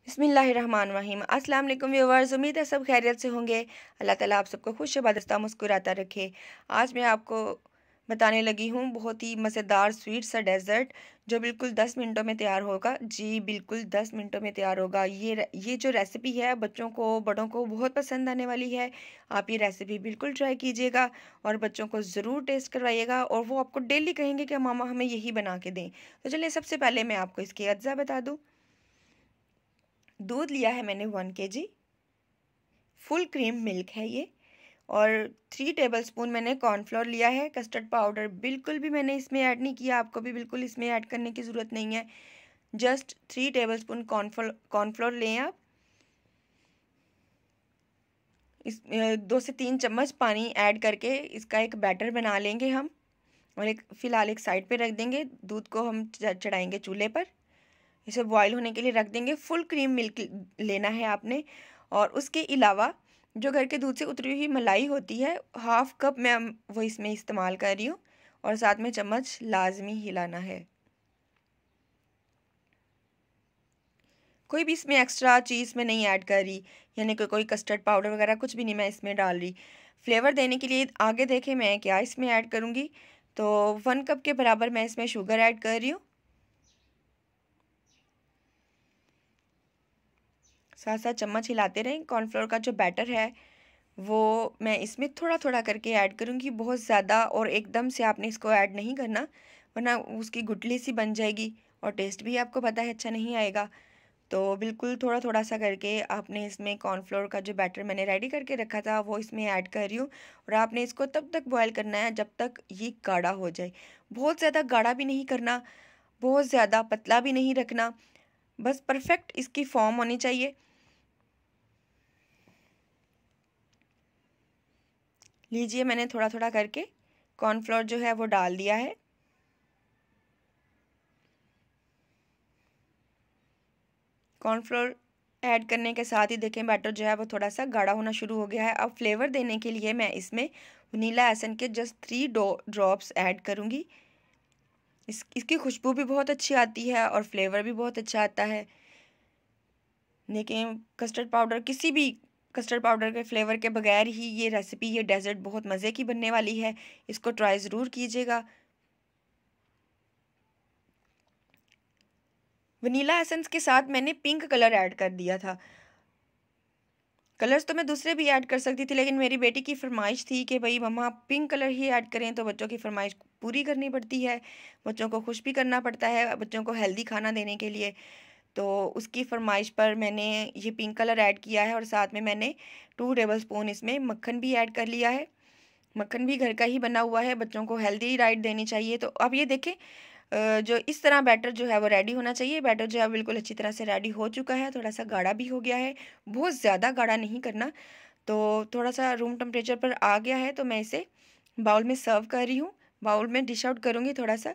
बिस्मिल्लाहिर्रहमानिर्रहीम। अस्सलाम वालेकुम व्यूअर्स, उम्मीद है सब खैरियत से होंगे। अल्लाह ताला आप सबको खुश आबादस्ता मुस्कुराता रखे। आज मैं आपको बताने लगी हूँ बहुत ही मज़ेदार स्वीट सा डेज़र्ट जो बिल्कुल 10 मिनटों में तैयार होगा। जी बिल्कुल 10 मिनटों में तैयार होगा। ये जो रेसिपी है बच्चों को बड़ों को बहुत पसंद आने वाली है। आप ये रेसिपी बिल्कुल ट्राई कीजिएगा और बच्चों को ज़रूर टेस्ट करवाइएगा और वो आपको डेली कहेंगे कि मामा हमें यही बना के दें। तो चलिए सबसे पहले मैं आपको इसके अज्जा बता दूँ। दूध लिया है मैंने 1 kg, फुल क्रीम मिल्क है ये, और 3 टेबलस्पून मैंने कॉर्नफ्लोर लिया है। कस्टर्ड पाउडर बिल्कुल भी मैंने इसमें ऐड नहीं किया, आपको भी बिल्कुल इसमें ऐड करने की ज़रूरत नहीं है। जस्ट 3 टेबलस्पून कॉर्नफ्लोर लें आप। इस 2 से 3 चम्मच पानी ऐड करके इसका एक बैटर बना लेंगे हम, और एक फ़िलहाल एक साइड पे रख देंगे। दूध को हम चढ़ाएंगे चूल्हे पर, इसे बॉईल होने के लिए रख देंगे। फुल क्रीम मिल्क लेना है आपने, और उसके अलावा जो घर के दूध से उतरी हुई मलाई होती है, हाफ कप मैं वो इसमें इस्तेमाल कर रही हूँ, और साथ में चम्मच लाजमी हिलाना है। कोई भी इसमें एक्स्ट्रा चीज़ मैं नहीं ऐड कर रही, यानी कि कोई कस्टर्ड पाउडर वगैरह कुछ भी नहीं मैं इसमें डाल रही। फ्लेवर देने के लिए आगे देखें मैं क्या इसमें ऐड करूँगी। तो 1 कप के बराबर मैं इसमें शुगर ऐड कर रही हूँ। साथ साथ चम्मच हिलाते रहें। कॉर्नफ्लोर का जो बैटर है वो मैं इसमें थोड़ा थोड़ा करके ऐड करूँगी, बहुत ज़्यादा और एकदम से आपने इसको ऐड नहीं करना, वरना उसकी गुठली सी बन जाएगी और टेस्ट भी आपको पता है अच्छा नहीं आएगा। तो बिल्कुल थोड़ा थोड़ा सा करके आपने इसमें कॉर्नफ्लोर का जो बैटर मैंने रेडी करके रखा था वो इसमें ऐड कर रही हूँ, और आपने इसको तब तक बॉयल करना है जब तक ये गाढ़ा हो जाए। बहुत ज़्यादा गाढ़ा भी नहीं करना, बहुत ज़्यादा पतला भी नहीं रखना, बस परफेक्ट इसकी फॉर्म होनी चाहिए। लीजिए मैंने थोड़ा थोड़ा करके कॉर्नफ्लोर जो है वो डाल दिया है। कॉर्नफ्लोर ऐड करने के साथ ही देखें बैटर जो है वो थोड़ा सा गाढ़ा होना शुरू हो गया है। अब फ्लेवर देने के लिए मैं इसमें वनीला एसेंस के जस्ट 3 ड्रॉप्स ऐड करूँगी। इसकी खुशबू भी बहुत अच्छी आती है और फ्लेवर भी बहुत अच्छा आता है। लेकिन कस्टर्ड पाउडर किसी भी कस्टर्ड पाउडर के फ्लेवर के बगैर ही ये रेसिपी ये डेजर्ट बहुत मज़े की बनने वाली है। इसको ट्राई ज़रूर कीजिएगा। वनीला एसेंस के साथ मैंने पिंक कलर ऐड कर दिया था। कलर्स तो मैं दूसरे भी ऐड कर सकती थी, लेकिन मेरी बेटी की फरमाइश थी कि भाई मम्मा पिंक कलर ही ऐड करें, तो बच्चों की फरमाइश पूरी करनी पड़ती है, बच्चों को खुश भी करना पड़ता है, बच्चों को हेल्दी खाना देने के लिए। तो उसकी फरमाइश पर मैंने ये पिंक कलर ऐड किया है, और साथ में मैंने 2 टेबलस्पून इसमें मक्खन भी ऐड कर लिया है। मक्खन भी घर का ही बना हुआ है, बच्चों को हेल्दी डाइट देनी चाहिए। तो अब ये देखें, जो इस तरह बैटर जो है वो रेडी होना चाहिए। बैटर जो है बिल्कुल अच्छी तरह से रेडी हो चुका है, थोड़ा सा गाढ़ा भी हो गया है, बहुत ज़्यादा गाढ़ा नहीं करना। तो थोड़ा सा रूम टेम्परेचर पर आ गया है, तो मैं इसे बाउल में सर्व कर रही हूँ। बाउल में डिश आउट करूँगी थोड़ा सा।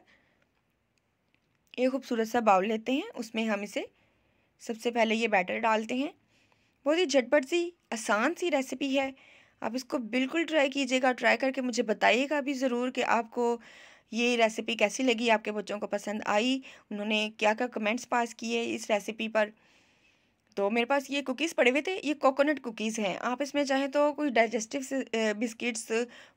एक खूबसूरत सा बाउल लेते हैं, उसमें हम इसे सबसे पहले ये बैटर डालते हैं। बहुत ही झटपट सी आसान सी रेसिपी है, आप इसको बिल्कुल ट्राई कीजिएगा। ट्राई करके मुझे बताइएगा भी ज़रूर कि आपको ये रेसिपी कैसी लगी, आपके बच्चों को पसंद आई, उन्होंने क्या क्या कमेंट्स पास किए इस रेसिपी पर। तो मेरे पास ये कुकीज़ पड़े हुए थे, ये कोकोनट कुकीज़ हैं। आप इसमें चाहें तो कोई डाइजेस्टिव बिस्किट्स,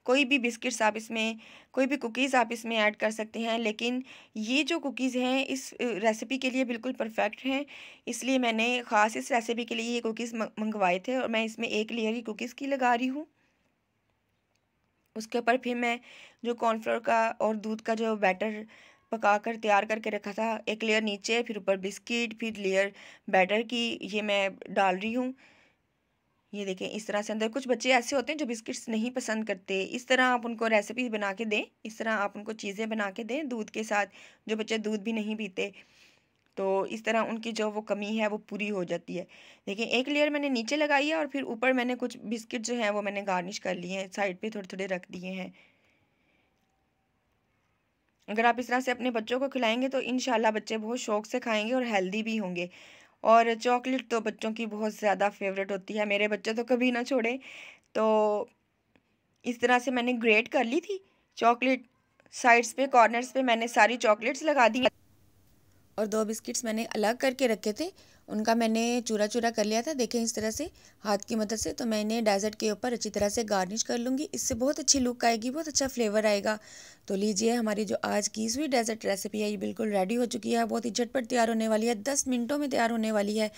कोई भी बिस्किट्स आप इसमें, कोई भी कुकीज़ आप इसमें ऐड कर सकते हैं, लेकिन ये जो कुकीज़ हैं इस रेसिपी के लिए बिल्कुल परफेक्ट हैं। इसलिए मैंने ख़ास इस रेसिपी के लिए ये कुकीज़ मंगवाए थे, और मैं इसमें एक लेयर ही कुकीज़ की लगा रही हूँ। उसके ऊपर फिर मैं जो कॉर्नफ्लोर का और दूध का जो बैटर पका कर तैयार करके रखा था, एक लेयर नीचे, फिर ऊपर बिस्किट, फिर लेयर बैटर की, ये मैं डाल रही हूँ। ये देखें इस तरह से। अंदर कुछ बच्चे ऐसे होते हैं जो बिस्किट्स नहीं पसंद करते, इस तरह आप उनको रेसिपी बना के दें, इस तरह आप उनको चीज़ें बना के दें दूध के साथ। जो बच्चे दूध भी नहीं पीते, तो इस तरह उनकी जो वो कमी है वो पूरी हो जाती है। देखिए एक लेयर मैंने नीचे लगाई है, और फिर ऊपर मैंने कुछ बिस्किट जो हैं वो मैंने गार्निश कर लिए हैं, साइड पे थोड़े थोड़े रख दिए हैं। अगर आप इस तरह से अपने बच्चों को खिलाएंगे तो इंशाल्लाह बच्चे बहुत शौक से खाएंगे और हेल्दी भी होंगे। और चॉकलेट तो बच्चों की बहुत ज़्यादा फेवरेट होती है, मेरे बच्चे तो कभी ना छोड़े। तो इस तरह से मैंने ग्रेट कर ली थी चॉकलेट। साइड्स पे कॉर्नर्स पे मैंने सारी चॉकलेट्स लगा दी, और 2 बिस्किट्स मैंने अलग करके रखे थे, उनका मैंने चूरा चूरा कर लिया था, देखें इस तरह से हाथ की मदद से। तो मैं इन्हें डेज़र्ट के ऊपर अच्छी तरह से गार्निश कर लूँगी, इससे बहुत अच्छी लुक आएगी, बहुत अच्छा फ्लेवर आएगा। तो लीजिए, हमारी जो आज की स्वीट डेज़र्ट रेसिपी है ये बिल्कुल रेडी हो चुकी है, बहुत ही झटपट तैयार होने वाली है, 10 मिनटों में तैयार होने वाली है।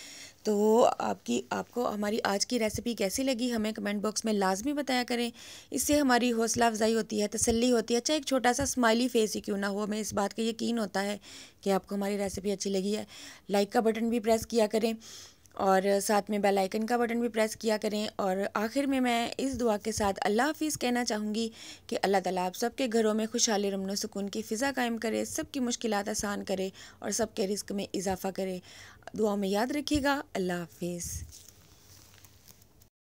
तो आपको हमारी आज की रेसिपी कैसी लगी हमें कमेंट बॉक्स में लाजमी बताया करें। इससे हमारी हौसला अफजाई होती है, तसल्ली होती है, चाहे एक छोटा सा स्माइली फेस ही क्यों ना हो, हमें इस बात का यकीन होता है कि आपको हमारी रेसिपी अच्छी लगी है। लाइक का बटन भी प्रेस किया करें और साथ में बेल आइकन का बटन भी प्रेस किया करें। और आखिर में मैं इस दुआ के साथ अल्लाह हाफिज़ कहना चाहूँगी कि अल्लाह ताला आप सबके घरों में खुशहाली, अमन सुकून की फ़िज़ा कायम करे, सबकी मुश्किलात आसान करे और सबके रिस्क में इजाफ़ा करे। दुआ में याद रखिएगा। अल्लाह हाफिज़।